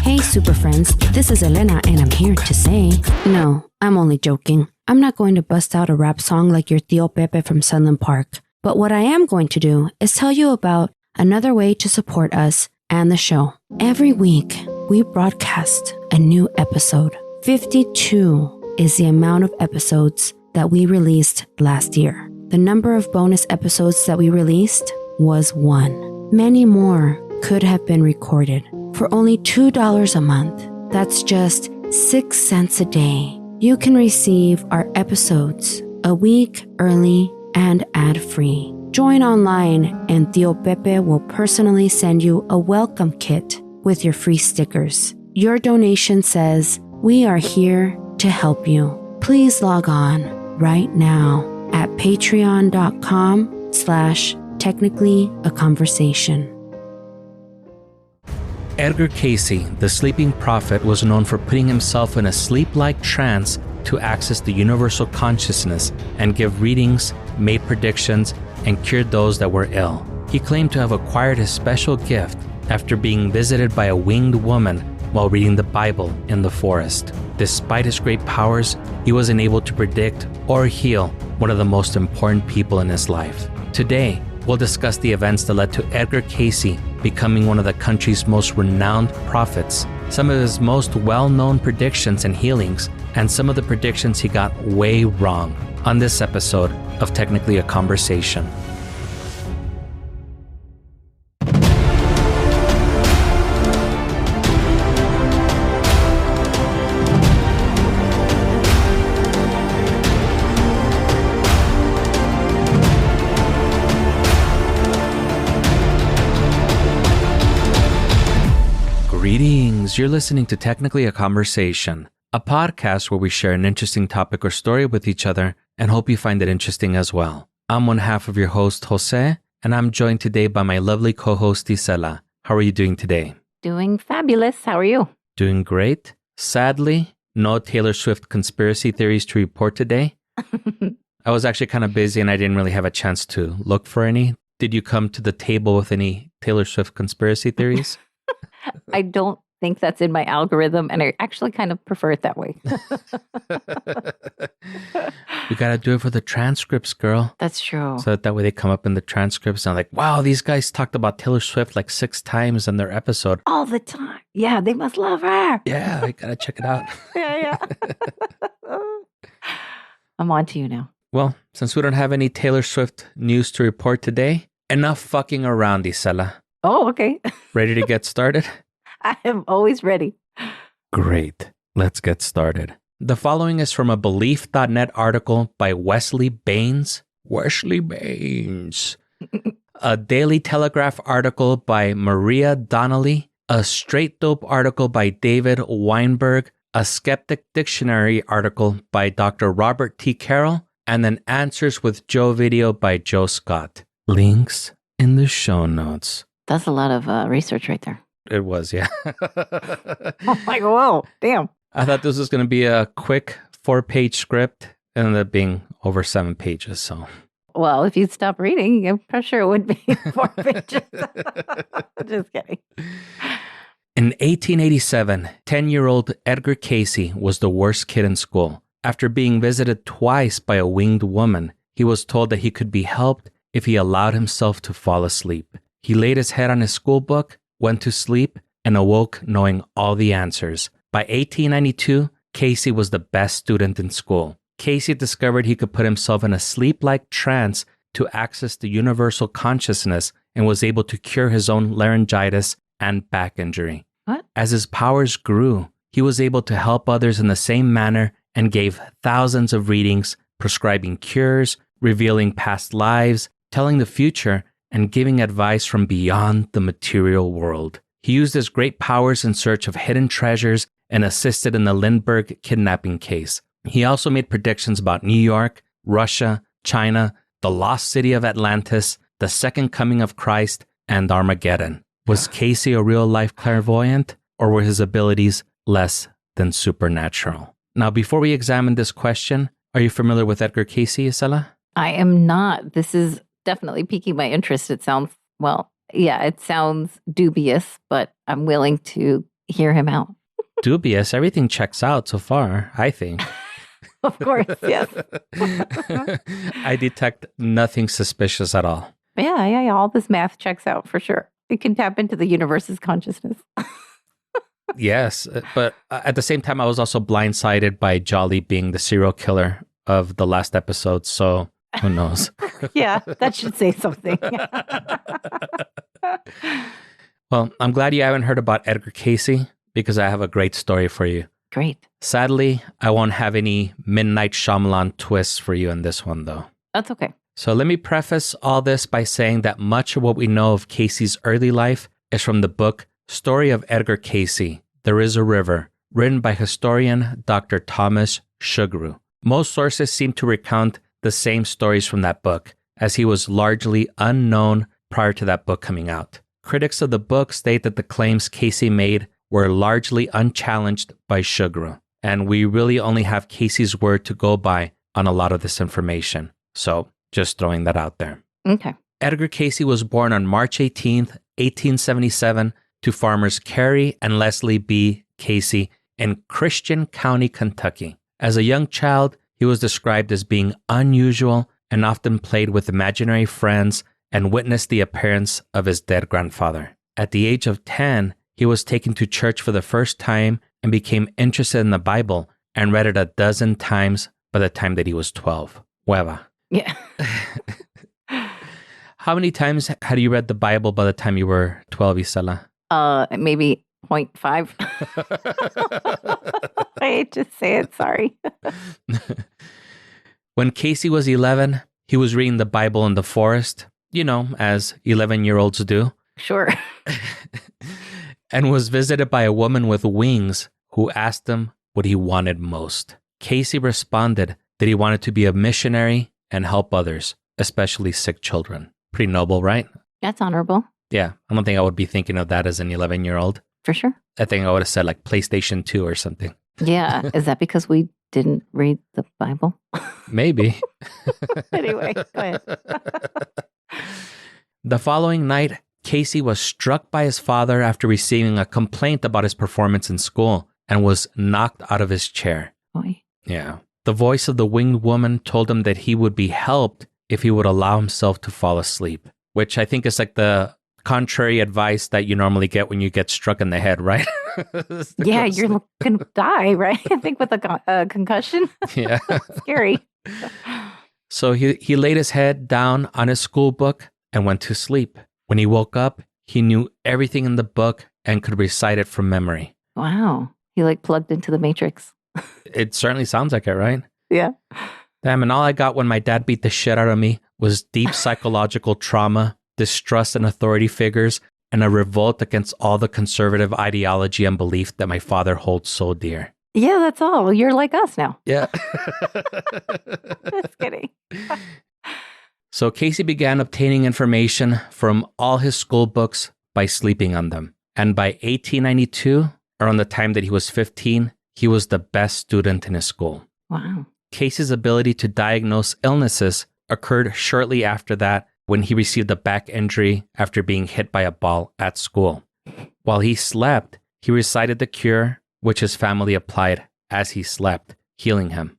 Hey, super friends, this is Elena, and I'm here to say, no, I'm only joking. I'm not going to bust out a rap song like your Tío Pepe from Sunland Park. But what I am going to do is tell you about another way to support us and the show. Every week, we broadcast a new episode. 52 is the amount of episodes that we released last year. The number of bonus episodes that we released was 1. Many more could have been recorded. For only $2 a month, that's just 6 cents a day, you can receive our episodes a week early and ad-free. Join online and Tío Pepe will personally send you a welcome kit with your free stickers. Your donation says, we are here to help you. Please log on right now at patreon.com/technicallyaconversation. Edgar Cayce, the sleeping prophet, was known for putting himself in a sleep-like trance to access the universal consciousness and give readings, made predictions, and cured those that were ill. He claimed to have acquired his special gift after being visited by a winged woman while reading the Bible in the forest. Despite his great powers, he wasn't able to predict or heal one of the most important people in his life. Today, we'll discuss the events that led to Edgar Cayce becoming one of the country's most renowned prophets, some of his most well-known predictions and healings, and some of the predictions he got way wrong on this episode of Technically a Conversation. Greetings, you're listening to Technically a Conversation, a podcast where we share an interesting topic or story with each other and hope you find it interesting as well. I'm one half of your host, Jose, and I'm joined today by my lovely co-host, Isela. How are you doing today? Doing fabulous. How are you? Doing great. Sadly, no Taylor Swift conspiracy theories to report today. I was actually kind of busy and I didn't really have a chance to look for any. Did you come to the table with any Taylor Swift conspiracy theories? I don't think that's in my algorithm, and I actually kind of prefer it that way. We got to do it for the transcripts, girl. That's true. So that way they come up in the transcripts and I'm like, wow, these guys talked about Taylor Swift like 6 times in their episode. All the time. Yeah, they must love her. Yeah, I got to check it out. Yeah. I'm on to you now. Well, since we don't have any Taylor Swift news to report today, enough fucking around, Isela. Oh, okay. Ready to get started? I am always ready. Great. Let's get started. The following is from a Belief.net article by Wesley Baines. A Daily Telegraph article by Maria Donnelly. A Straight Dope article by David Weinberg. A Skeptic Dictionary article by Dr. Robert T. Carroll. And an Answers with Joe video by Joe Scott. Links in the show notes. That's a lot of research right there. It was, yeah. Oh my, whoa, damn. I thought this was going to be a quick 4-page script. It ended up being over 7 pages, so. Well, if you'd stop reading, I'm pretty sure it would be 4 pages. Just kidding. In 1887, 10-year-old Edgar Cayce was the worst kid in school. After being visited twice by a winged woman, he was told that he could be helped if he allowed himself to fall asleep. He laid his head on his school book, went to sleep, and awoke knowing all the answers. By 1892, Cayce was the best student in school. Cayce discovered he could put himself in a sleep-like trance to access the universal consciousness and was able to cure his own laryngitis and back injury. What? As his powers grew, he was able to help others in the same manner and gave thousands of readings, prescribing cures, revealing past lives, telling the future, and giving advice from beyond the material world. He used his great powers in search of hidden treasures and assisted in the Lindbergh kidnapping case. He also made predictions about New York, Russia, China, the lost city of Atlantis, the second coming of Christ, and Armageddon. Was Cayce a real-life clairvoyant, or were his abilities less than supernatural? Now, before we examine this question, are you familiar with Edgar Cayce, Isela? I am not. This is definitely piquing my interest. It sounds, well, yeah, it sounds dubious, but I'm willing to hear him out. Dubious. Everything checks out so far, I think. Of course, yes. I detect nothing suspicious at all. Yeah. All this math checks out for sure. It can tap into the universe's consciousness. Yes, but at the same time, I was also blindsided by Jolly being the serial killer of the last episode. So who knows? Yeah, that should say something. Well, I'm glad you haven't heard about Edgar Cayce because I have a great story for you. Great. Sadly, I won't have any Midnight Shyamalan twists for you in this one, though. That's okay. So let me preface all this by saying that much of what we know of Cayce's early life is from the book Story of Edgar Cayce, There is a River, written by historian Dr. Thomas Sugrue. Most sources seem to recount the same stories from that book, as he was largely unknown prior to that book coming out. Critics of the book state that the claims Cayce made were largely unchallenged by Sugrue, and we really only have Cayce's word to go by on a lot of this information. So just throwing that out there. Okay. Edgar Cayce was born on March 18th, 1877, to farmers Carrie and Leslie B. Cayce in Christian County, Kentucky. As a young child, he was described as being unusual and often played with imaginary friends and witnessed the appearance of his dead grandfather. At the age of 10, he was taken to church for the first time and became interested in the Bible and read it a dozen times by the time that he was 12. Hueva. Yeah. How many times had you read the Bible by the time you were 12, Isela? Maybe 0.5. I hate to say it. Sorry. When Cayce was 11, he was reading the Bible in the forest, as 11-year-olds do. Sure. And was visited by a woman with wings who asked him what he wanted most. Cayce responded that he wanted to be a missionary and help others, especially sick children. Pretty noble, right? That's honorable. Yeah, I don't think I would be thinking of that as an 11-year-old. For sure. I think I would have said like PlayStation 2 or something. Yeah. Is that because we didn't read the Bible? Maybe. Anyway, go ahead. The following night, Cayce was struck by his father after receiving a complaint about his performance in school and was knocked out of his chair. Boy. Yeah. The voice of the winged woman told him that he would be helped if he would allow himself to fall asleep, which I think is like the contrary advice that you normally get when you get struck in the head, right? Yeah, you're going to die, right? I think with a concussion. Yeah. Scary. So he laid his head down on his school book and went to sleep. When he woke up, he knew everything in the book and could recite it from memory. Wow. He plugged into the Matrix. It certainly sounds like it, right? Yeah. Damn, and all I got when my dad beat the shit out of me was deep psychological trauma, distrust in authority figures, and a revolt against all the conservative ideology and belief that my father holds so dear. Yeah, that's all. You're like us now. Yeah. Just kidding. So Cayce began obtaining information from all his school books by sleeping on them. And by 1892, around the time that he was 15, he was the best student in his school. Wow. Cayce's ability to diagnose illnesses occurred shortly after that when he received a back injury after being hit by a ball at school. While he slept, he recited the cure, which his family applied as he slept, healing him.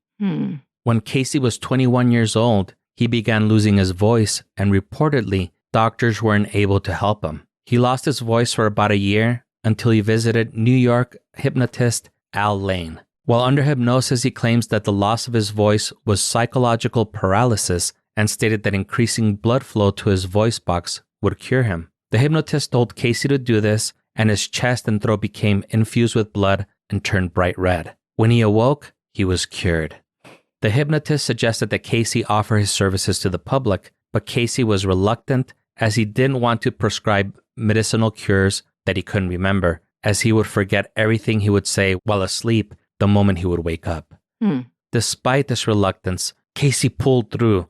When Cayce was 21 years old, he began losing his voice, and reportedly, doctors weren't able to help him. He lost his voice for about a year until he visited New York hypnotist Al Lane. While under hypnosis, he claims that the loss of his voice was psychological paralysis and stated that increasing blood flow to his voice box would cure him. The hypnotist told Cayce to do this, and his chest and throat became infused with blood and turned bright red. When he awoke, he was cured. The hypnotist suggested that Cayce offer his services to the public, but Cayce was reluctant as he didn't want to prescribe medicinal cures that he couldn't remember, as he would forget everything he would say while asleep the moment he would wake up. Despite this reluctance, Cayce pulled through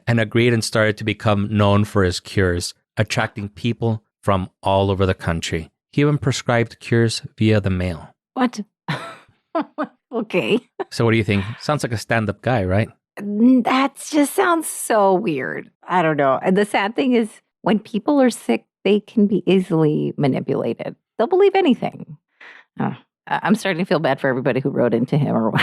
and agreed and started to become known for his cures, attracting people from all over the country. He even prescribed cures via the mail. What? Okay. So what do you think? Sounds like a stand-up guy, right? That just sounds so weird. I don't know. And the sad thing is when people are sick, they can be easily manipulated. They'll believe anything. I'm starting to feel bad for everybody who wrote into him or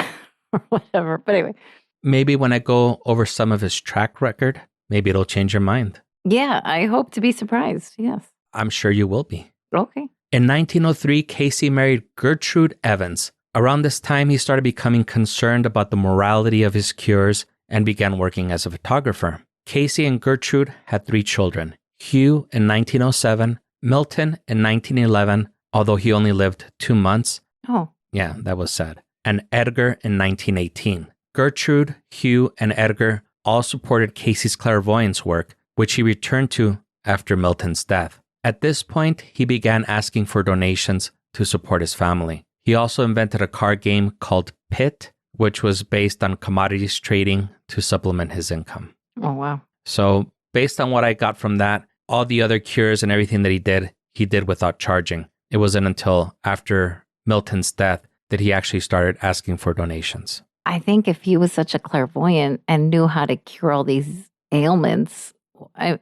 whatever. But anyway. Maybe when I go over some of his track record, maybe it'll change your mind. Yeah, I hope to be surprised. Yes. I'm sure you will be. Okay. In 1903, Cayce married Gertrude Evans. Around this time, he started becoming concerned about the morality of his cures and began working as a photographer. Cayce and Gertrude had 3 children, Hugh in 1907, Milton in 1911, although he only lived 2 months. Oh. Yeah, that was sad. And Edgar in 1918. Gertrude, Hugh, and Edgar all supported Cayce's clairvoyance work, which he returned to after Milton's death. At this point, he began asking for donations to support his family. He also invented a card game called Pit, which was based on commodities trading to supplement his income. Oh, wow. So based on what I got from that, all the other cures and everything that he did without charging. It wasn't until after Milton's death that he actually started asking for donations. I think if he was such a clairvoyant and knew how to cure all these ailments,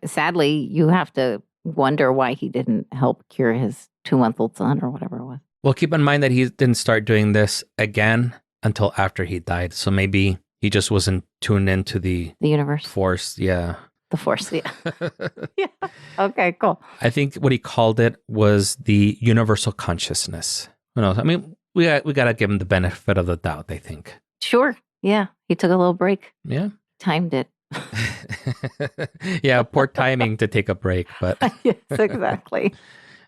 sadly, you have to wonder why he didn't help cure his 2-month-old son or whatever it was. Well, keep in mind that he didn't start doing this again until after he died. So maybe he just wasn't tuned into the universe force. Yeah. The force. Yeah. Yeah. Okay, cool. I think what he called it was the universal consciousness. Who knows? I mean, we got to give him the benefit of the doubt, I think. Sure. Yeah. He took a little break. Yeah. Timed it. Yeah, poor timing to take a break, but yes, exactly.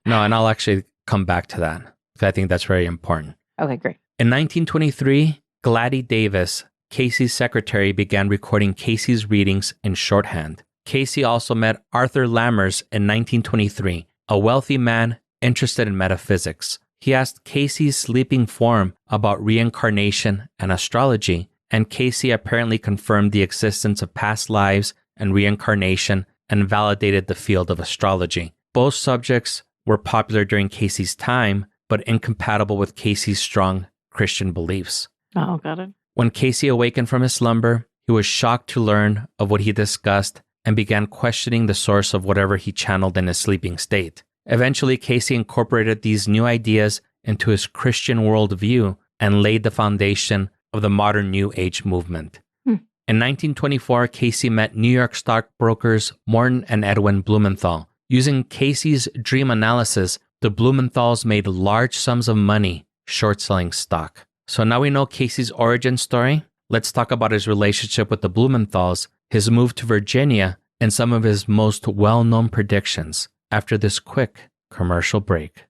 No, and I'll actually come back to that. I think that's very important. Okay, great. In 1923, Gladys Davis, Cayce's secretary, began recording Cayce's readings in shorthand. Cayce also met Arthur Lammers in 1923, a wealthy man interested in metaphysics. He asked Cayce's sleeping form about reincarnation and astrology, and Cayce apparently confirmed the existence of past lives and reincarnation and validated the field of astrology. Both subjects were popular during Cayce's time, but incompatible with Cayce's strong Christian beliefs. Oh, got it. When Cayce awakened from his slumber, he was shocked to learn of what he discussed and began questioning the source of whatever he channeled in his sleeping state. Eventually, Cayce incorporated these new ideas into his Christian worldview and laid the foundation of the modern New Age movement. In 1924, Cayce met New York stockbrokers Morton and Edwin Blumenthal. Using Cayce's dream analysis, the Blumenthals made large sums of money short-selling stock. So now we know Cayce's origin story. Let's talk about his relationship with the Blumenthals, his move to Virginia, and some of his most well-known predictions after this quick commercial break.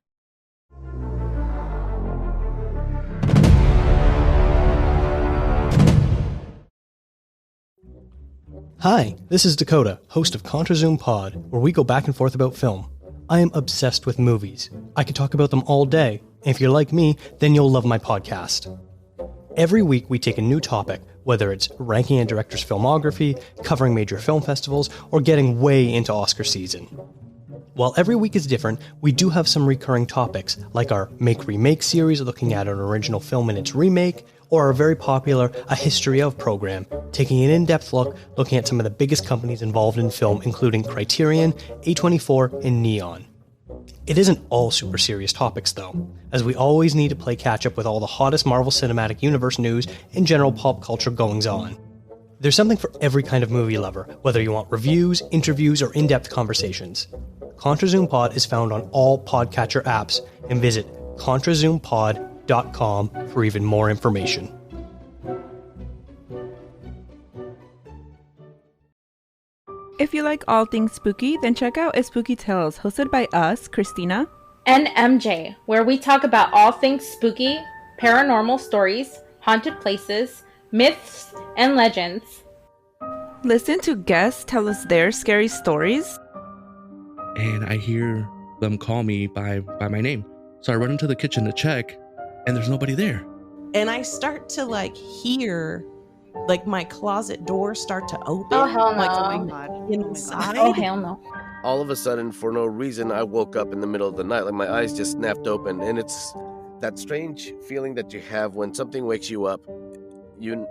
Hi, this is Dakota, host of ContraZoom Pod, where we go back and forth about film. I am obsessed with movies. I could talk about them all day, and if you're like me, then you'll love my podcast. Every week we take a new topic, whether it's ranking a director's filmography, covering major film festivals, or getting way into Oscar season. While every week is different, we do have some recurring topics, like our Make-Remake series looking at an original film and its remake, or our very popular A History Of program, taking an in-depth look looking at some of the biggest companies involved in film, including Criterion, A24, and Neon. It isn't all super serious topics though, as we always need to play catch-up with all the hottest Marvel Cinematic Universe news and general pop culture goings-on. There's something for every kind of movie lover, whether you want reviews, interviews, or in-depth conversations. ContraZoom Pod is found on all podcatcher apps, and visit ContraZoomPod.com for even more information. If you like all things spooky, then check out A Spooky Tales, hosted by us, Christina and MJ, where we talk about all things spooky, paranormal stories, haunted places, myths, and legends. Listen to guests tell us their scary stories. And I hear them call me by my name. So I run into the kitchen to check, and there's nobody there. And I start to hear my closet door start to open. Oh, hell no. Going inside. Oh, hell no. All of a sudden, for no reason, I woke up in the middle of the night. My eyes just snapped open. And it's that strange feeling that you have when something wakes you up. You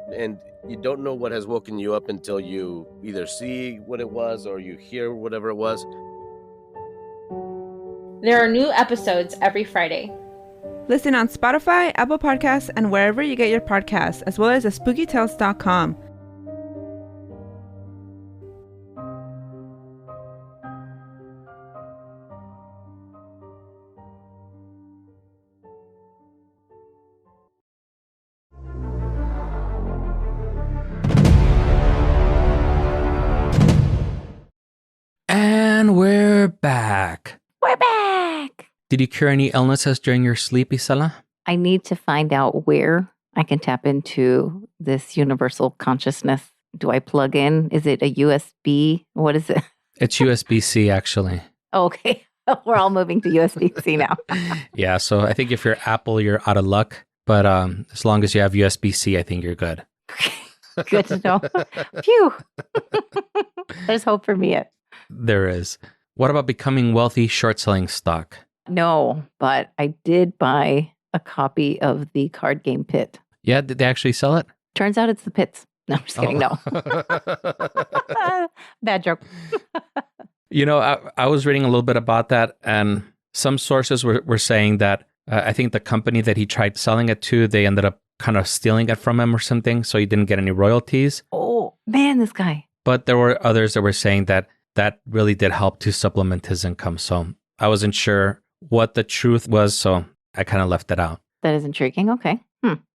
don't know what has woken you up until you either see what it was or you hear whatever it was. There are new episodes every Friday. Listen on Spotify, Apple Podcasts, and wherever you get your podcasts, as well as at spookytales.com. And we're back. We're back. Did you cure any illnesses during your sleep, Isela? I need to find out where I can tap into this universal consciousness. Do I plug in? Is it a USB? What is it? It's USB-C, actually. Okay. We're all moving to USB-C now. Yeah, so I think if you're Apple, you're out of luck. But as long as you have USB-C, I think you're good. Good to know. Phew. There's hope for me. There is. What about becoming wealthy short-selling stock? No, but I did buy a copy of the card game Pit. Yeah, did they actually sell it? Turns out it's the Pits. No, I'm just kidding. No. Bad joke. You know, I was reading a little bit about that, and some sources were saying that I think the company that he tried selling it to, they ended up kind of stealing it from him or something, so he didn't get any royalties. Oh, man, this guy. But there were others that were saying that really did help to supplement his income. So I wasn't sure what the truth was, so I kind of left it out. That is intriguing. Okay.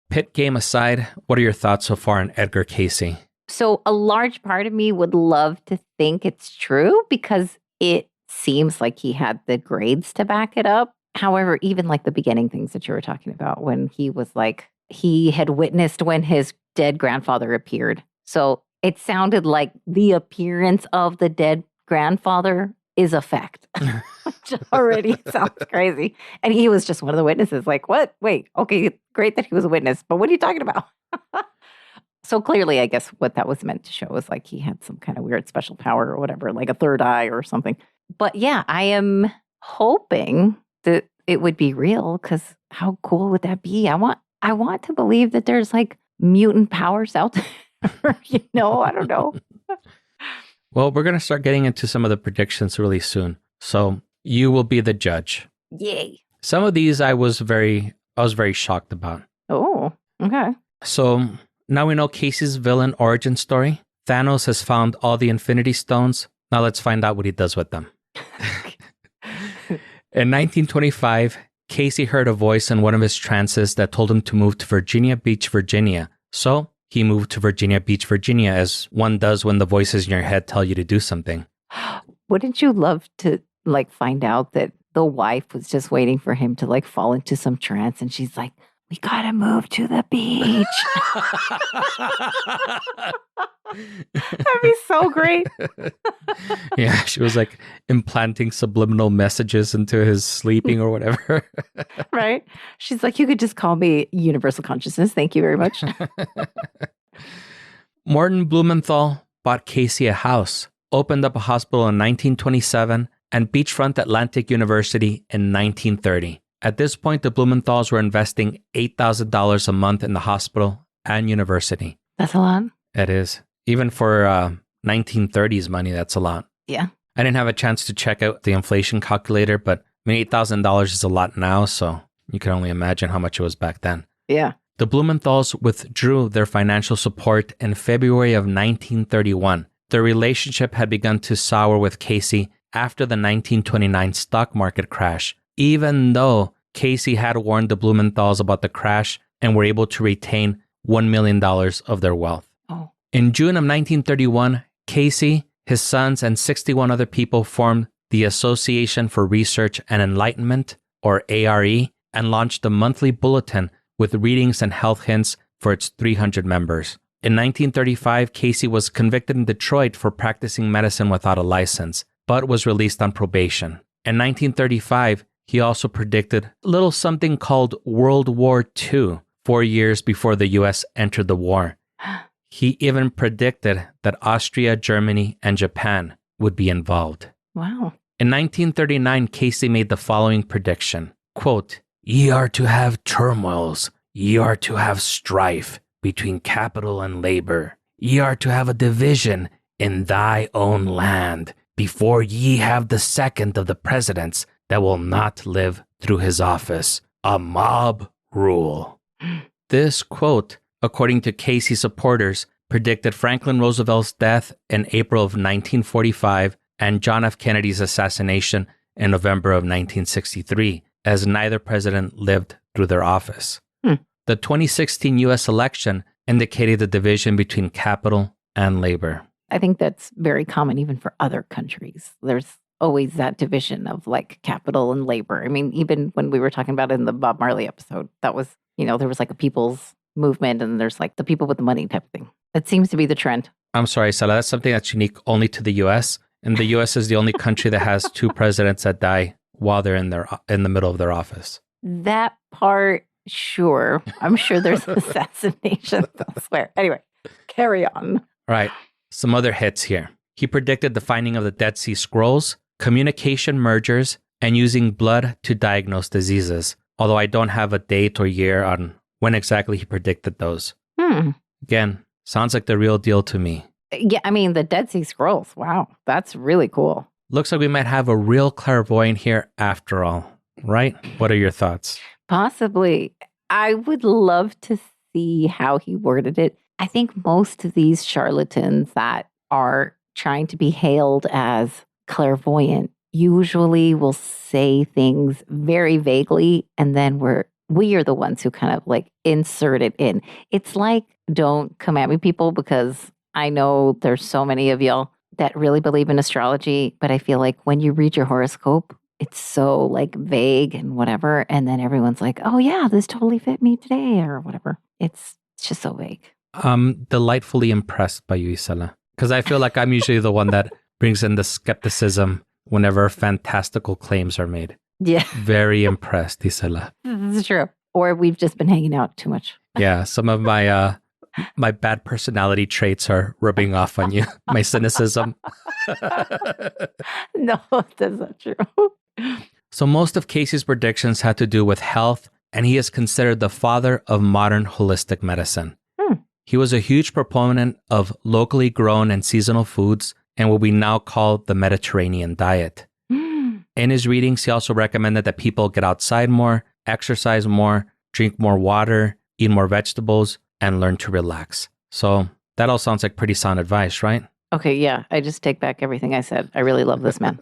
Pit game aside, what are your thoughts so far on Edgar Cayce? So a large part of me would love to think it's true because it seems like he had the grades to back it up. However, even like the beginning things that you were talking about when he was like, he had witnessed when his dead grandfather appeared. So it sounded like the appearance of the dead grandfather is a fact. Which already sounds crazy. And he was just one of the witnesses. Like, what? Wait, okay, great that he was a witness, but what are you talking about? So clearly, I guess what that was meant to show was like he had some kind of weird special power or whatever, like a third eye or something. But yeah, I am hoping that it would be real because how cool would that be? I want to believe that there's like mutant powers out there. I don't know. Well, we're going to start getting into some of the predictions really soon. So you will be the judge. Yay. Some of these I was very shocked about. Oh, okay. So now we know Casey's villain origin story. Thanos has found all the Infinity Stones. Now let's find out what he does with them. In 1925, Cayce heard a voice in one of his trances that told him to move to Virginia Beach, Virginia. So he moved to Virginia Beach, Virginia, as one does when the voices in your head tell you to do something. Wouldn't you love to like find out that the wife was just waiting for him to like fall into some trance and she's like, we gotta move to the beach. That'd be so great. Yeah, she was like implanting subliminal messages into his sleeping or whatever. Right? She's like, you could just call me Universal Consciousness. Thank you very much. Morton Blumenthal bought Cayce a house, opened up a hospital in 1927, and beachfront Atlantic University in 1930. At this point, the Blumenthals were investing $8,000 a month in the hospital and university. That's a lot. It is. Even for 1930s money, that's a lot. Yeah. I didn't have a chance to check out the inflation calculator, but I mean, $8,000 is a lot now, so you can only imagine how much it was back then. Yeah. The Blumenthals withdrew their financial support in February of 1931. Their relationship had begun to sour with Cayce after the 1929 stock market crash, even though Cayce had warned the Blumenthals about the crash and were able to retain $1 million of their wealth. Oh. In June of 1931, Cayce, his sons, and 61 other people formed the Association for Research and Enlightenment, or ARE, and launched a monthly bulletin with readings and health hints for its 300 members. In 1935, Cayce was convicted in Detroit for practicing medicine without a license, but was released on probation. In 1935, he also predicted a little something called World War II, 4 years before the U.S. entered the war. He even predicted that Austria, Germany, and Japan would be involved. Wow. In 1939, Cayce made the following prediction, quote, "Ye are to have turmoils, ye are to have strife between capital and labor. Ye are to have a division in thy own land, before ye have the second of the presidents that will not live through his office. a mob rule. This quote, according to Cayce supporters, predicted Franklin Roosevelt's death in April of 1945 and John F. Kennedy's assassination in November of 1963, as neither president lived through their office. The 2016 U.S. election indicated the division between capital and labor. I think that's very common even for other countries. There's always that division of like capital and labor. I mean, even when we were talking about it in the Bob Marley episode, that was, there was like a people's movement and there's like the people with the money type of thing. It seems to be the trend. I'm sorry, Sala, that's something that's unique only to the U.S. And the U.S. is the only country that has two presidents that die while they're in the middle of their office. That part, sure. I'm sure there's assassinations elsewhere. Anyway, carry on. All right. Some other hits here. He predicted the finding of the Dead Sea Scrolls, communication mergers, and using blood to diagnose diseases. Although I don't have a date or year on when exactly he predicted those. Again, sounds like the real deal to me. Yeah, I mean, the Dead Sea Scrolls. Wow, that's really cool. Looks like we might have a real clairvoyant here after all, right? What are your thoughts? Possibly. I would love to see how he worded it. I think most of these charlatans that are trying to be hailed as clairvoyant usually will say things very vaguely, and then we are the ones who kind of like insert it in. It's like, don't come at me, people, because I know there's so many of y'all that really believe in astrology, but I feel like when you read your horoscope, it's so like vague and whatever, and then everyone's like, oh yeah, this totally fit me today or whatever. It's just so vague. I'm delightfully impressed by you, Isela, because I feel like I'm usually the one that brings in the skepticism whenever fantastical claims are made. Yeah. Very impressed, Isela. This is true. Or we've just been hanging out too much. Yeah, some of my my bad personality traits are rubbing off on you. My cynicism. No, that's not true. So most of Cayce's predictions had to do with health, and he is considered the father of modern holistic medicine. He was a huge proponent of locally grown and seasonal foods and what we now call the Mediterranean diet. In his readings, he also recommended that people get outside more, exercise more, drink more water, eat more vegetables, and learn to relax. So that all sounds like pretty sound advice, right? Okay, yeah. I just take back everything I said. I really love this man.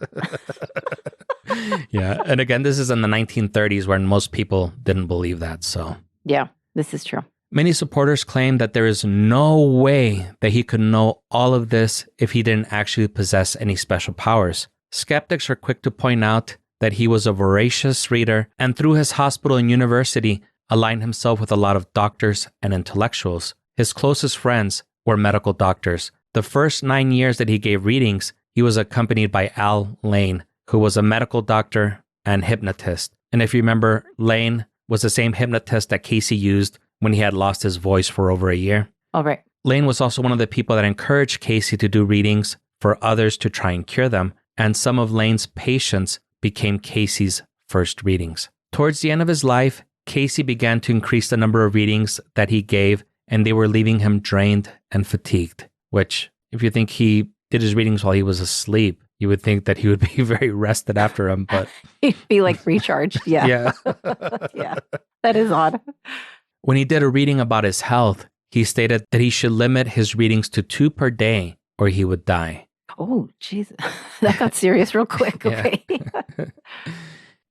Yeah. And again, this is in the 1930s when most people didn't believe that. So yeah, this is true. Many supporters claim that there is no way that he could know all of this if he didn't actually possess any special powers. Skeptics are quick to point out that he was a voracious reader and through his hospital and university aligned himself with a lot of doctors and intellectuals. His closest friends were medical doctors. The first 9 years that he gave readings, he was accompanied by Al Lane, who was a medical doctor and hypnotist. And if you remember, Lane was the same hypnotist that Cayce used when he had lost his voice for over a year. All right. Lane was also one of the people that encouraged Cayce to do readings for others to try and cure them, and some of Lane's patients became Cayce's first readings. Towards the end of his life, Cayce began to increase the number of readings that he gave, and they were leaving him drained and fatigued, which, if you think he did his readings while he was asleep, you would think that he would be very rested after him, but... He'd be like recharged, yeah. Yeah. Yeah, that is odd. When he did a reading about his health, he stated that he should limit his readings to 2 per day or he would die. Oh, Jesus. That got serious real quick. Okay.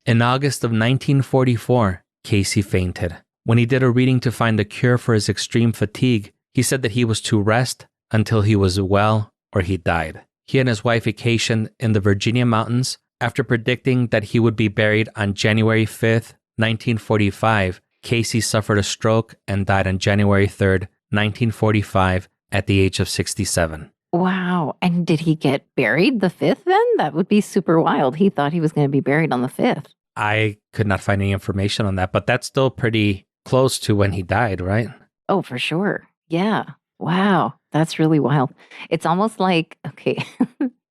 In August of 1944, Cayce fainted. When he did a reading to find a cure for his extreme fatigue, he said that he was to rest until he was well or he died. He and his wife vacationed in the Virginia mountains. After predicting that he would be buried on January 5th, 1945, Cayce suffered a stroke and died on January 3rd, 1945, at the age of 67. Wow. And did he get buried the 5th then? That would be super wild. He thought he was going to be buried on the 5th. I could not find any information on that, but that's still pretty close to when he died, right? Oh, for sure. Yeah. Wow. That's really wild. It's almost like, okay,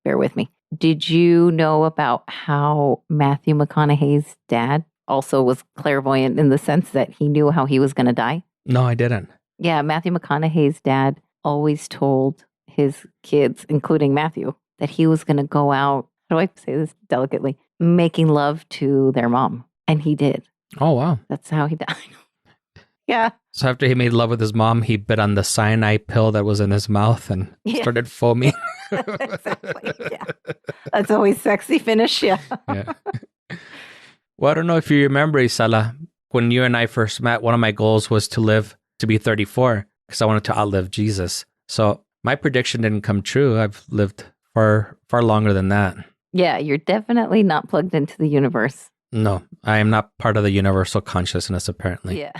bear with me. Did you know about how Matthew McConaughey's dad also was clairvoyant in the sense that he knew how he was going to die? No, I didn't. Yeah, Matthew McConaughey's dad always told his kids, including Matthew, that he was going to go out, how do I say this delicately, making love to their mom. And he did. Oh, wow. That's how he died. Yeah. So after he made love with his mom, he bit on the cyanide pill that was in his mouth and Yeah. started foaming. Exactly. Yeah. That's always sexy finish. Yeah. Yeah. Well, I don't know if you remember, Isala, when you and I first met, one of my goals was to live to be 34 because I wanted to outlive Jesus. So my prediction didn't come true. I've lived far longer than that. Yeah. You're definitely not plugged into the universe. No, I am not part of the universal consciousness, apparently. Yeah.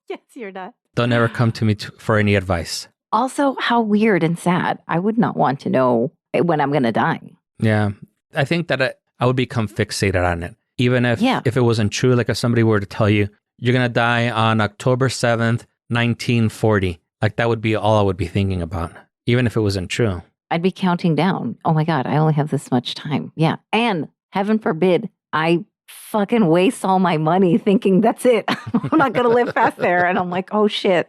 Yes, you're not. Don't ever come to me for any advice. Also, how weird and sad. I would not want to know when I'm going to die. Yeah. I think that I would become fixated on it. Even if it wasn't true, like if somebody were to tell you, you're going to die on October 7th, 1940, like that would be all I would be thinking about, even if it wasn't true. I'd be counting down. Oh my God, I only have this much time. Yeah. And heaven forbid, I fucking waste all my money thinking that's it. I'm not going to live past there. And I'm like, oh shit.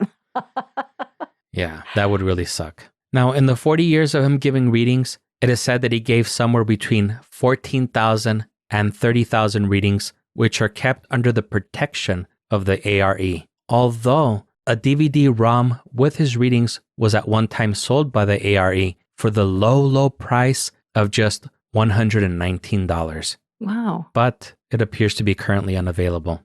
Yeah, that would really suck. Now, in the 40 years of him giving readings, it is said that he gave somewhere between 14,000 and 30,000 readings, which are kept under the protection of the ARE. Although a DVD-ROM with his readings was at one time sold by the ARE for the low price of just $119. Wow. But it appears to be currently unavailable.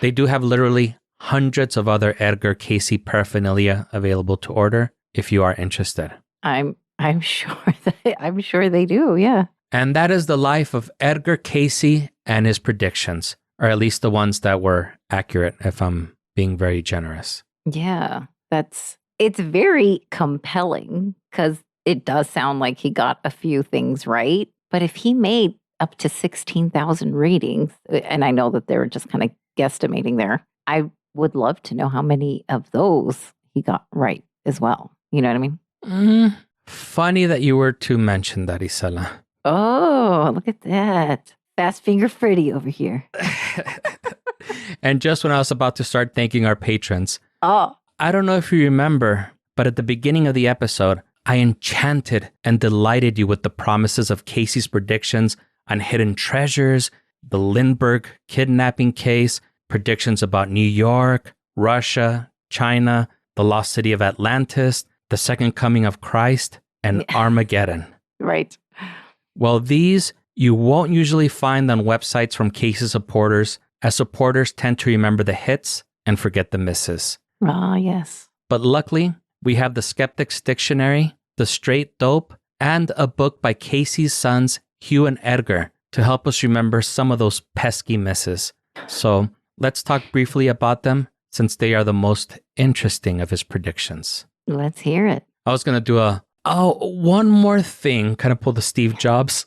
They do have literally hundreds of other Edgar Cayce paraphernalia available to order if you are interested. I'm sure they do, yeah. And that is the life of Edgar Cayce and his predictions, or at least the ones that were accurate, if I'm being very generous. Yeah, it's very compelling because it does sound like he got a few things right. But if he made up to 16,000 readings, and I know that they were just kind of guesstimating there, I would love to know how many of those he got right as well. You know what I mean? Funny that you were to mention that, Isela. Oh, look at that. Fast finger Freddy over here. And just when I was about to start thanking our patrons, I don't know if you remember, but at the beginning of the episode, I enchanted and delighted you with the promises of Cayce's predictions on hidden treasures, the Lindbergh kidnapping case, predictions about New York, Russia, China, the lost city of Atlantis, the second coming of Christ, and Armageddon. Right. Well, these you won't usually find on websites from Cayce's supporters, as supporters tend to remember the hits and forget the misses. Ah, yes. But luckily, we have the Skeptic's Dictionary, the Straight Dope, and a book by Cayce's sons, Hugh and Edgar, to help us remember some of those pesky misses. So let's talk briefly about them, since they are the most interesting of his predictions. Let's hear it. I was going to do one more thing, kind of pull the Steve Jobs.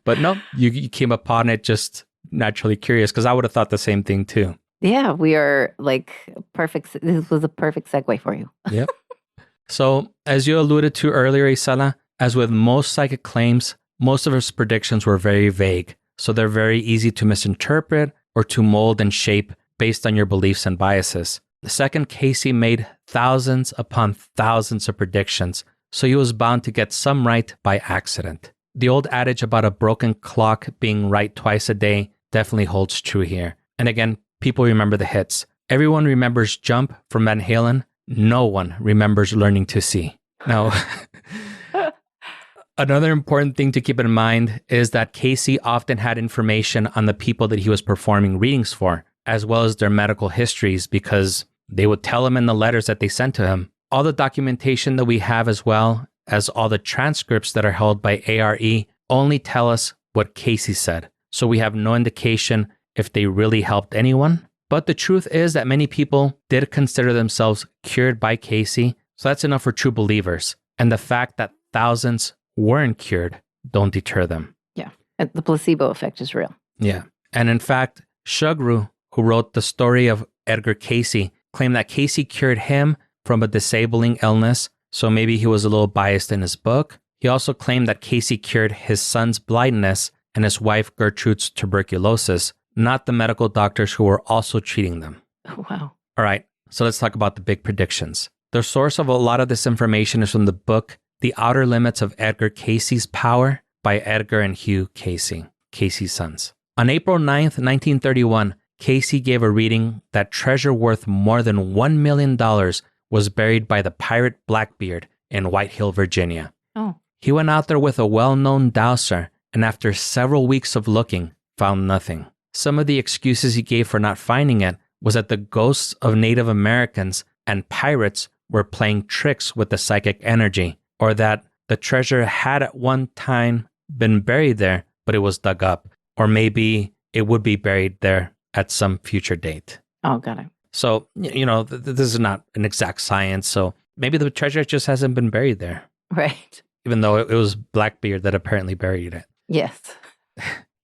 But no, you came upon it just naturally curious, because I would have thought the same thing too. Yeah, we are like perfect. This was a perfect segue for you. Yep. So, as you alluded to earlier, Isala, as with most psychic claims, most of his predictions were very vague. So they're very easy to misinterpret or to mold and shape based on your beliefs and biases. The second Cayce made thousands upon thousands of predictions, so he was bound to get some right by accident. The old adage about a broken clock being right twice a day definitely holds true here. And again, people remember the hits. Everyone remembers Jump from Van Halen. No one remembers Learning to See. Now, another important thing to keep in mind is that Cayce often had information on the people that he was performing readings for, as well as their medical histories, because they would tell him in the letters that they sent to him. All the documentation that we have, as well as all the transcripts that are held by ARE, only tell us what Cayce said. So we have no indication if they really helped anyone. But the truth is that many people did consider themselves cured by Cayce, so that's enough for true believers. And the fact that thousands weren't cured don't deter them. Yeah, and the placebo effect is real. Yeah. And in fact, Shugru, who wrote the story of Edgar Cayce, claimed that Cayce cured him from a disabling illness, so maybe he was a little biased in his book. He also claimed that Cayce cured his son's blindness and his wife Gertrude's tuberculosis, not the medical doctors who were also treating them. Oh, wow. All right, so let's talk about the big predictions. The source of a lot of this information is from the book The Outer Limits of Edgar Cayce's Power by Edgar and Hugh Cayce. Cayce's sons. On April 9th, 1931, Cayce gave a reading that treasure worth more than $1 million was buried by the pirate Blackbeard in White Hill, Virginia. Oh. He went out there with a well-known dowser, and after several weeks of looking, found nothing. Some of the excuses he gave for not finding it was that the ghosts of Native Americans and pirates were playing tricks with the psychic energy, or that the treasure had at one time been buried there, but it was dug up, or maybe it would be buried there at some future date. Oh, got it. So, this is not an exact science, so maybe the treasure just hasn't been buried there. Right. Even though it was Blackbeard that apparently buried it. Yes.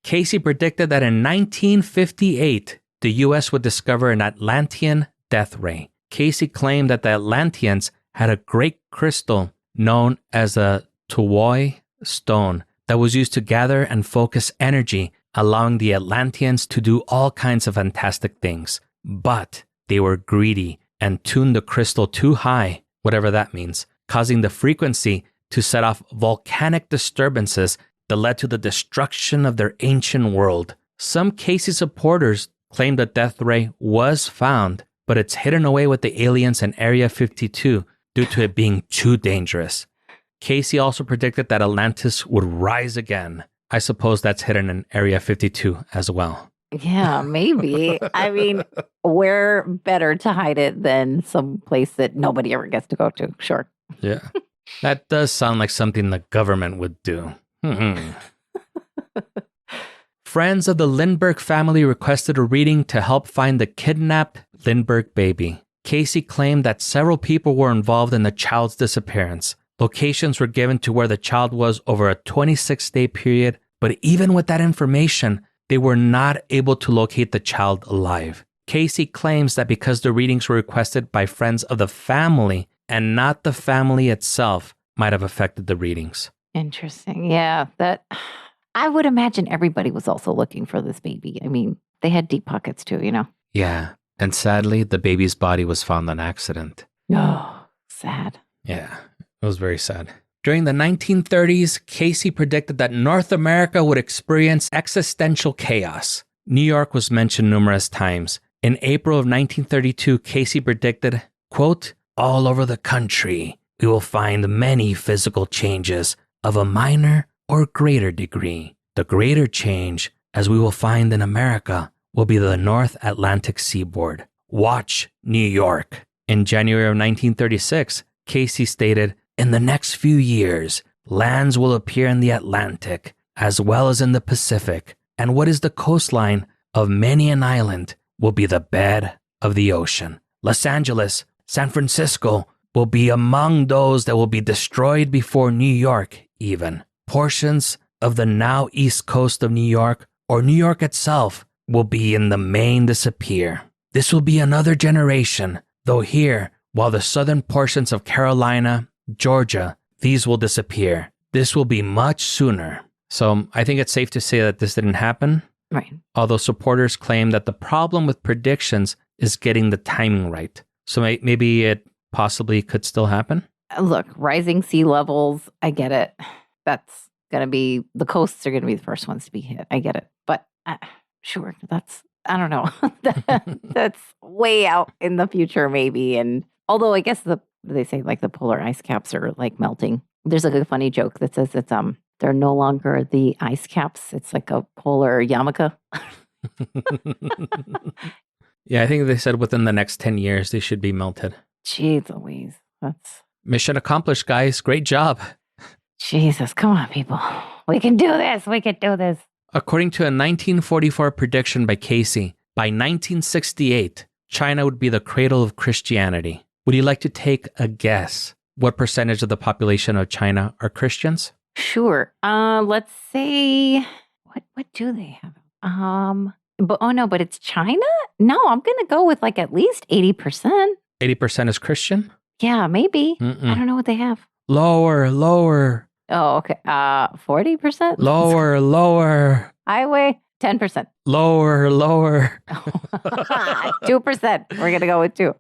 Cayce predicted that in 1958, the U.S. would discover an Atlantean death ray. Cayce claimed that the Atlanteans had a great crystal known as a Tuoi stone that was used to gather and focus energy, allowing the Atlanteans to do all kinds of fantastic things. But they were greedy and tuned the crystal too high, whatever that means, causing the frequency to set off volcanic disturbances that led to the destruction of their ancient world. Some Cayce supporters claim the death ray was found, but it's hidden away with the aliens in Area 52 due to it being too dangerous. Cayce also predicted that Atlantis would rise again. I suppose that's hidden in Area 52 as well. Yeah, maybe. I mean, where better to hide it than some place that nobody ever gets to go to? Sure. Yeah. That does sound like something the government would do. Friends of the Lindbergh family requested a reading to help find the kidnapped Lindbergh baby. Cayce claimed that several people were involved in the child's disappearance. Locations were given to where the child was over a 26-day period, but even with that information, they were not able to locate the child alive. Cayce claims that because the readings were requested by friends of the family and not the family itself, might have affected the readings. Interesting. Yeah, that I would imagine everybody was also looking for this baby. I mean, they had deep pockets too, Yeah, and sadly, the baby's body was found on accident. Oh, sad. Yeah, it was very sad. During the 1930s, Cayce predicted that North America would experience existential chaos. New York was mentioned numerous times. In April of 1932, Cayce predicted, quote, "All over the country, we will find many physical changes of a minor or greater degree. The greater change, as we will find in America, will be the North Atlantic seaboard. Watch New York." In January of 1936, Cayce stated, "In the next few years, lands will appear in the Atlantic as well as in the Pacific, and what is the coastline of many an island will be the bed of the ocean. Los Angeles, San Francisco will be among those that will be destroyed before New York even. Portions of the now east coast of New York or New York itself will be in the main disappear. This will be another generation, though here, while the southern portions of Carolina, Georgia, these will disappear. This will be much sooner." So I think it's safe to say that this didn't happen. Right. Although supporters claim that the problem with predictions is getting the timing right. So maybe it possibly could still happen. Look, rising sea levels, I get it. That's going to be, the coasts are going to be the first ones to be hit. I get it. But sure, I don't know. That's way out in the future, maybe. And although I guess they say like the polar ice caps are like melting. There's like a funny joke that says it's they're no longer the ice caps. It's like a polar yarmulke. Yeah, I think they said within the next 10 years they should be melted. Jeez Louise. That's mission accomplished, guys. Great job. Jesus, come on, people. We can do this. We can do this. According to a 1944 prediction by Cayce, by 1968, China would be the cradle of Christianity. Would you like to take a guess? What percentage of the population of China are Christians? Sure. Let's say what do they have? But it's China? No, I'm gonna go with like at least 80%. 80% is Christian? Yeah, maybe. Mm-mm. I don't know what they have. Lower. Oh, okay. 40%? Lower. Highway, 10%. Lower. 2%. We're gonna go with 2.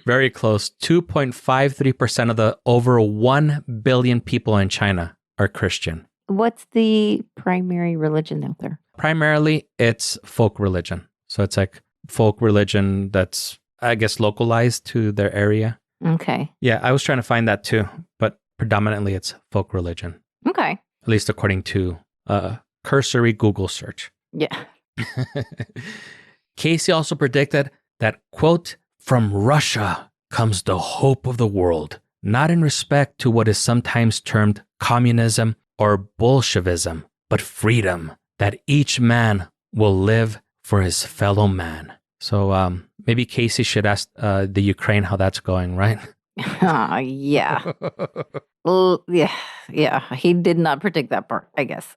Very close. 2.53% of the over 1 billion people in China are Christian. What's the primary religion out there? Primarily, it's folk religion. So it's like folk religion that's, I guess, localized to their area. Okay. Yeah, I was trying to find that too, but predominantly it's folk religion, Okay. at least according to a cursory Google search. Yeah. Cayce also predicted that, quote, "From Russia comes the hope of the world, not in respect to what is sometimes termed communism or Bolshevism, but freedom, that each man will live for his fellow man." So maybe Cayce should ask the Ukraine how that's going, right? Yeah. Yeah. He did not predict that part, I guess.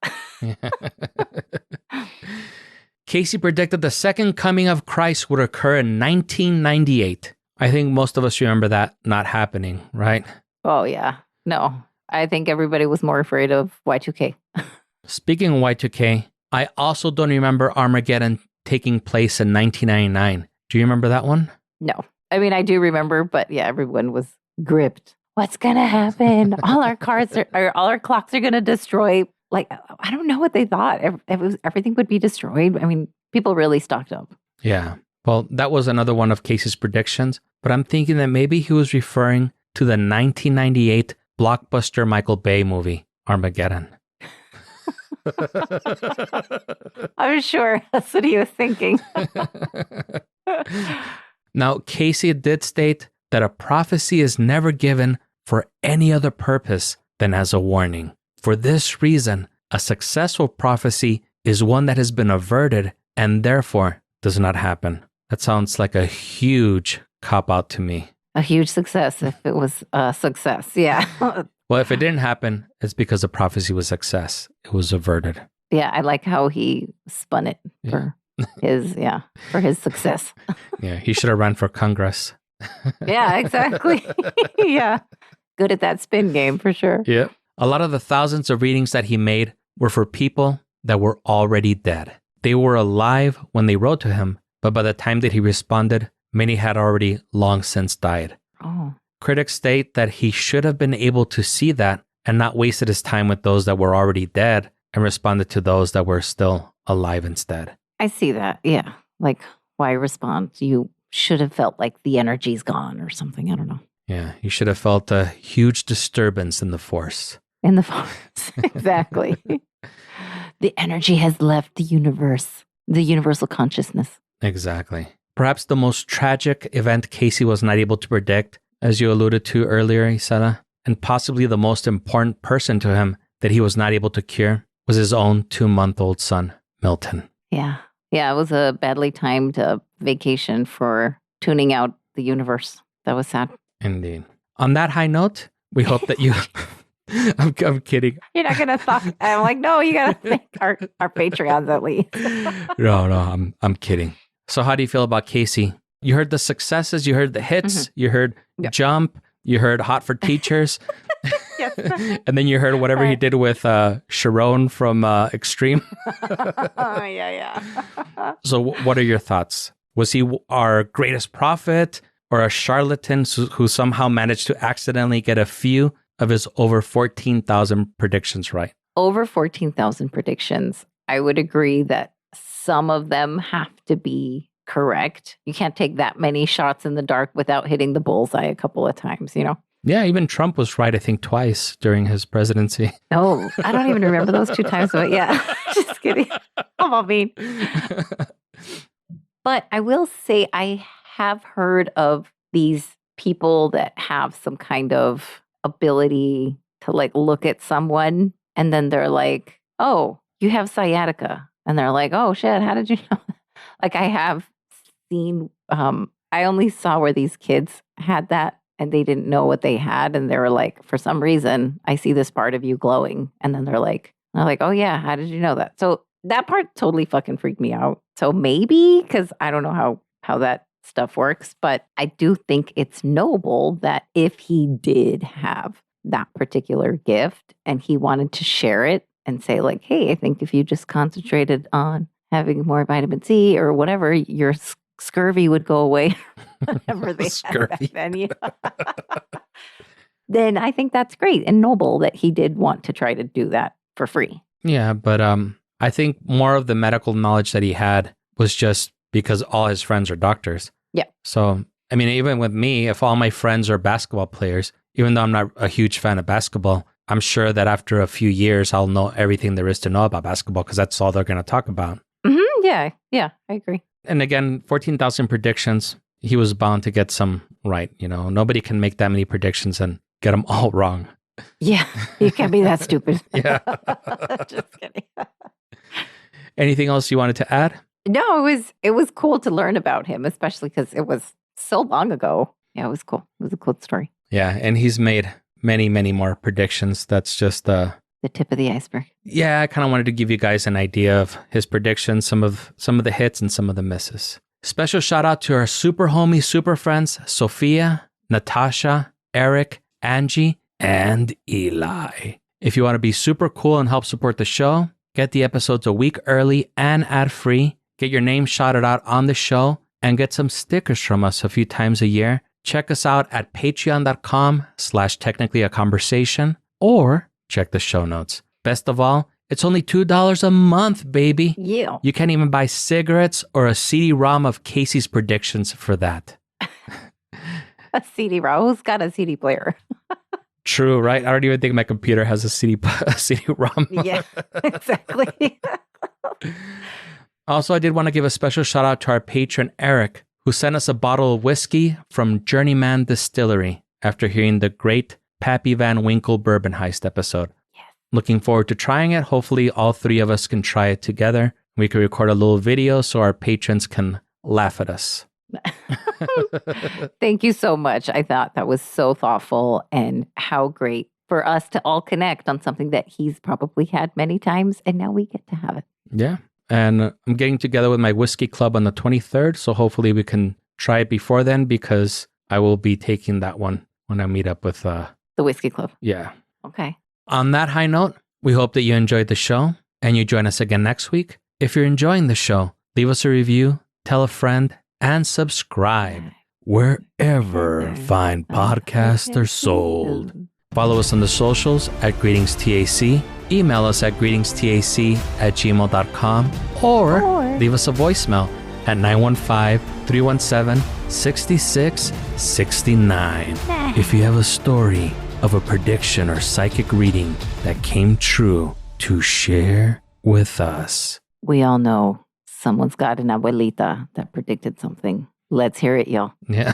Cayce predicted the second coming of Christ would occur in 1998. I think most of us remember that not happening, right? Oh, yeah. No, I think everybody was more afraid of Y2K. Speaking of Y2K, I also don't remember Armageddon taking place in 1999. Do you remember that one? No. I mean, I do remember, but yeah, everyone was gripped. What's going to happen? All our cars all our clocks are going to destroy. Like, I don't know what they thought. Everything would be destroyed. I mean, people really stocked up. Yeah. Well, that was another one of Cayce's predictions, but I'm thinking that maybe he was referring to the 1998 blockbuster Michael Bay movie, Armageddon. I'm sure that's what he was thinking. Now, Cayce did state that a prophecy is never given for any other purpose than as a warning. For this reason, a successful prophecy is one that has been averted and therefore does not happen. That sounds like a huge cop-out to me. A huge success if it was a success. Yeah. Well, if it didn't happen, it's because the prophecy was success. It was averted. Yeah, I like how he spun it for for his success. Yeah, he should have run for Congress. Yeah, exactly. Yeah. Good at that spin game for sure. Yeah. A lot of the thousands of readings that he made were for people that were already dead. They were alive when they wrote to him, but by the time that he responded, many had already long since died. Oh. Critics state that he should have been able to see that and not wasted his time with those that were already dead and responded to those that were still alive instead. I see that. Yeah. Like, why respond? You should have felt like the energy's gone or something. I don't know. Yeah, you should have felt a huge disturbance in the force. In the force. Exactly. The energy has left the universe, the universal consciousness. Exactly. Perhaps the most tragic event Cayce was not able to predict, as you alluded to earlier, Isela, and possibly the most important person to him that he was not able to cure, was his own 2-month-old son, Milton. Yeah. Yeah, it was a badly timed vacation for tuning out the universe. That was sad. Indeed. On that high note, we hope that you... I'm kidding. You're not going to talk. I'm like, no, you got to thank our Patreons at least. No, I'm kidding. So how do you feel about Cayce? You heard the successes, you heard the hits, you heard Jump, you heard Hot for Teachers, Yes. and then you heard whatever he did with Sharon from Extreme. Yeah. So what are your thoughts? Was he our greatest prophet or a charlatan who somehow managed to accidentally get a few of his over 14,000 predictions right? Over 14,000 predictions. I would agree that some of them have to be correct. You can't take that many shots in the dark without hitting the bullseye a couple of times, you know? Yeah, even Trump was right, I think, twice during his presidency. Oh, I don't even remember those 2 times, but yeah, just kidding. I'm all mean. But I will say I have heard of these people that have some kind of ability to like look at someone and then they're like, oh, you have sciatica. And they're like, oh shit, how did you know? Like I have seen, I only saw where these kids had that and they didn't know what they had. And they were like, for some reason, I see this part of you glowing. And then they're like, oh yeah, how did you know that? So that part totally fucking freaked me out. So maybe, because I don't know how that stuff works, but I do think it's noble that if he did have that particular gift and he wanted to share it and say like, hey, I think if you just concentrated on having more vitamin C or whatever, your scurvy would go away. Whatever they had back then, then I think that's great and noble that he did want to try to do that for free. Yeah, but I think more of the medical knowledge that he had was just because all his friends are doctors. Yeah. So, I mean, even with me, if all my friends are basketball players, even though I'm not a huge fan of basketball, I'm sure that after a few years, I'll know everything there is to know about basketball because that's all they're going to talk about. Yeah, I agree. And again, 14,000 predictions. He was bound to get some right. Nobody can make that many predictions and get them all wrong. Yeah, you can't be that stupid. Yeah. Just kidding. Anything else you wanted to add? No, it was cool to learn about him, especially because it was so long ago. Yeah, it was cool. It was a cool story. Yeah, and he's made many, many more predictions. That's just the tip of the iceberg. Yeah, I kind of wanted to give you guys an idea of his predictions, some of the hits and some of the misses. Special shout out to our super homie, super friends, Sophia, Natasha, Eric, Angie, and Eli. If you want to be super cool and help support the show, get the episodes a week early and ad-free, get your name shouted out on the show, and get some stickers from us a few times a year. Check us out at patreon.com/technicallyaconversation or check the show notes. Best of all, it's only $2 a month, baby. Yeah. You can't even buy cigarettes or a CD-ROM of Casey's predictions for that. A CD-ROM? Who's got a CD player? True, right? I don't even think my computer has a CD-ROM. Yeah, exactly. Also, I did want to give a special shout out to our patron, Eric, who sent us a bottle of whiskey from Journeyman Distillery after hearing the great Pappy Van Winkle Bourbon Heist episode. Yes. Looking forward to trying it. Hopefully, all three of us can try it together. We can record a little video so our patrons can laugh at us. Thank you so much. I thought that was so thoughtful and how great for us to all connect on something that he's probably had many times, and now we get to have it. Yeah. And I'm getting together with my whiskey club on the 23rd, so hopefully we can try it before then because I will be taking that one when I meet up with... the whiskey club. Yeah. Okay. On that high note, we hope that you enjoyed the show and you join us again next week. If you're enjoying the show, leave us a review, tell a friend, and subscribe wherever fine podcasts are sold. Follow us on the socials at GreetingsTAC. Email us at greetingstac@gmail.com or leave us a voicemail at 915-317-6669. If you have a story of a prediction or psychic reading that came true to share with us. We all know someone's got an abuelita that predicted something. Let's hear it, y'all. Yeah.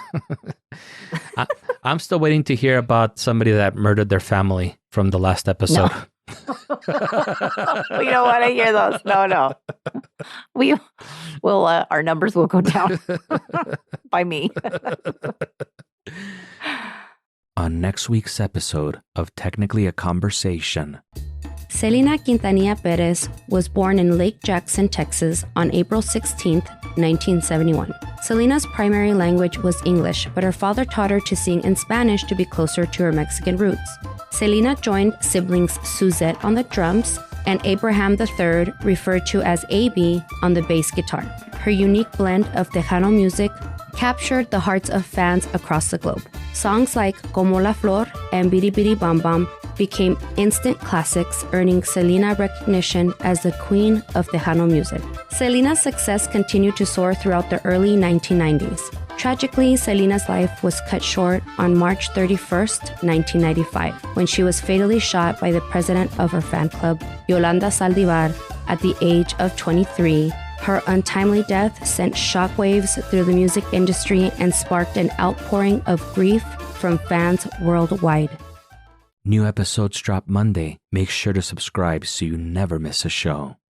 I'm still waiting to hear about somebody that murdered their family from the last episode. No. We don't want to hear those. No. Our numbers will go down by me. On next week's episode of Technically a Conversation. Selena Quintanilla Perez was born in Lake Jackson, Texas on April 16, 1971. Selena's primary language was English, but her father taught her to sing in Spanish to be closer to her Mexican roots. Selena joined siblings Suzette on the drums and Abraham III, referred to as AB, on the bass guitar. Her unique blend of Tejano music captured the hearts of fans across the globe. Songs like Como la Flor and Biri Biri Bam Bam became instant classics, earning Selena recognition as the queen of Tejano music. Selena's success continued to soar throughout the early 1990s. Tragically, Selena's life was cut short on March 31st, 1995, when she was fatally shot by the president of her fan club, Yolanda Saldivar, at the age of 23. Her untimely death sent shockwaves through the music industry and sparked an outpouring of grief from fans worldwide. New episodes drop Monday. Make sure to subscribe so you never miss a show.